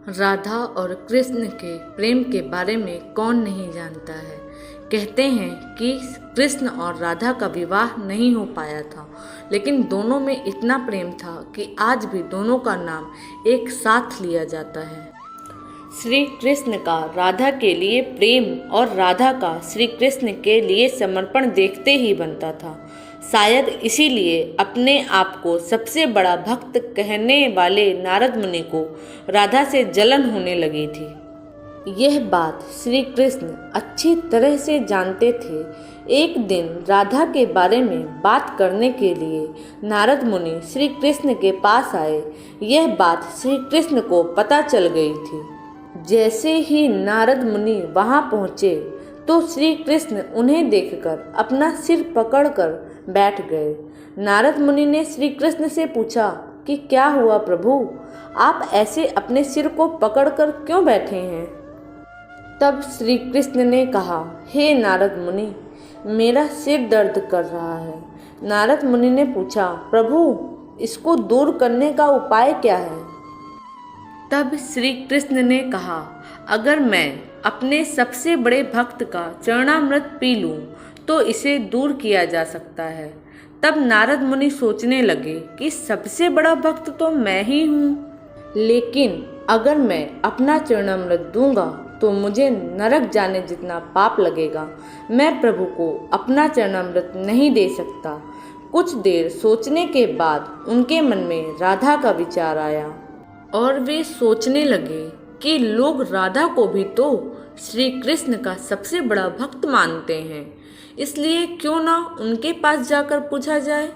राधा और कृष्ण के प्रेम के बारे में कौन नहीं जानता है। कहते हैं कि कृष्ण और राधा का विवाह नहीं हो पाया था, लेकिन दोनों में इतना प्रेम था कि आज भी दोनों का नाम एक साथ लिया जाता है। श्री कृष्ण का राधा के लिए प्रेम और राधा का श्री कृष्ण के लिए समर्पण देखते ही बनता था। शायद इसीलिए अपने आप को सबसे बड़ा भक्त कहने वाले नारद मुनि को राधा से जलन होने लगी थी। यह बात श्री कृष्ण अच्छी तरह से जानते थे। एक दिन राधा के बारे में बात करने के लिए नारद मुनि श्री कृष्ण के पास आए। यह बात श्री कृष्ण को पता चल गई थी। जैसे ही नारद मुनि वहां पहुंचे तो श्री कृष्ण उन्हें देखकर अपना सिर पकड़कर बैठ गए। नारद मुनि ने श्री कृष्ण से पूछा कि क्या हुआ प्रभु, आप ऐसे अपने सिर को पकड़कर क्यों बैठे हैं? तब श्री कृष्ण ने कहा, हे नारद मुनि, मेरा सिर दर्द कर रहा है। नारद मुनि ने पूछा, प्रभु इसको दूर करने का उपाय क्या है? तब श्री कृष्ण ने कहा, अगर मैं अपने सबसे बड़े भक्त का चरणामृत पी लूं तो इसे दूर किया जा सकता है। तब नारद मुनि सोचने लगे कि सबसे बड़ा भक्त तो मैं ही हूँ, लेकिन अगर मैं अपना चरणामृत दूंगा तो मुझे नरक जाने जितना पाप लगेगा। मैं प्रभु को अपना चरणामृत नहीं दे सकता। कुछ देर सोचने के बाद उनके मन में राधा का विचार आया और वे सोचने लगे कि लोग राधा को भी तो श्री कृष्ण का सबसे बड़ा भक्त मानते हैं, इसलिए क्यों ना उनके पास जाकर पूछा जाए।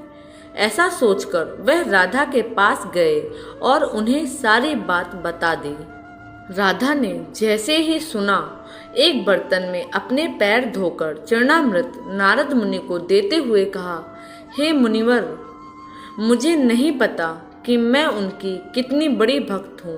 ऐसा सोचकर वह राधा के पास गए और उन्हें सारी बात बता दी। राधा ने जैसे ही सुना, एक बर्तन में अपने पैर धोकर चरणामृत नारद मुनि को देते हुए कहा, हे मुनिवर, मुझे नहीं पता कि मैं उनकी कितनी बड़ी भक्त हूँ,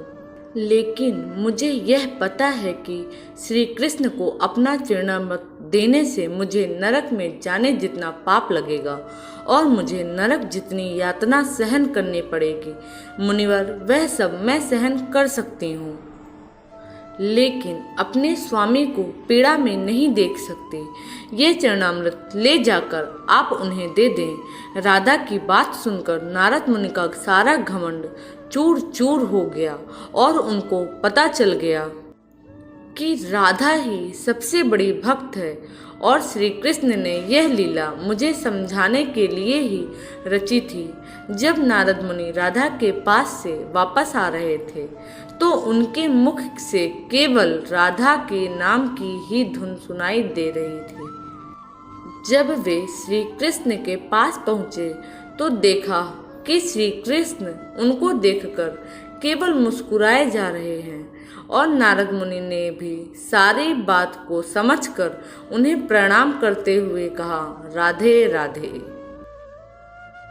लेकिन मुझे यह पता है कि श्री कृष्ण को अपना चरणामृत देने से मुझे नरक में जाने जितना पाप लगेगा और मुझे नरक जितनी यातना सहन करनी पड़ेगी। मुनिवर, वह सब मैं सहन कर सकती हूँ, लेकिन अपने स्वामी को पीड़ा में नहीं देख सकते। ये चरणामृत ले जाकर आप उन्हें दे दें। राधा की बात सुनकर नारद मुनि का सारा घमंड चूर चूर हो गया और उनको पता चल गया कि राधा ही सबसे बड़ी भक्त है और श्री कृष्ण ने यह लीला मुझे समझाने के लिए ही रची थी। जब नारद मुनि राधा के पास से वापस आ रहे थे तो उनके मुख से केवल राधा के नाम की ही धुन सुनाई दे रही थी। जब वे श्री कृष्ण के पास पहुँचे तो देखा कि श्री कृष्ण उनको देखकर केवल मुस्कुराए जा रहे हैं और नारद मुनि ने भी सारी बात को समझकर उन्हें प्रणाम करते हुए कहा, राधे राधे।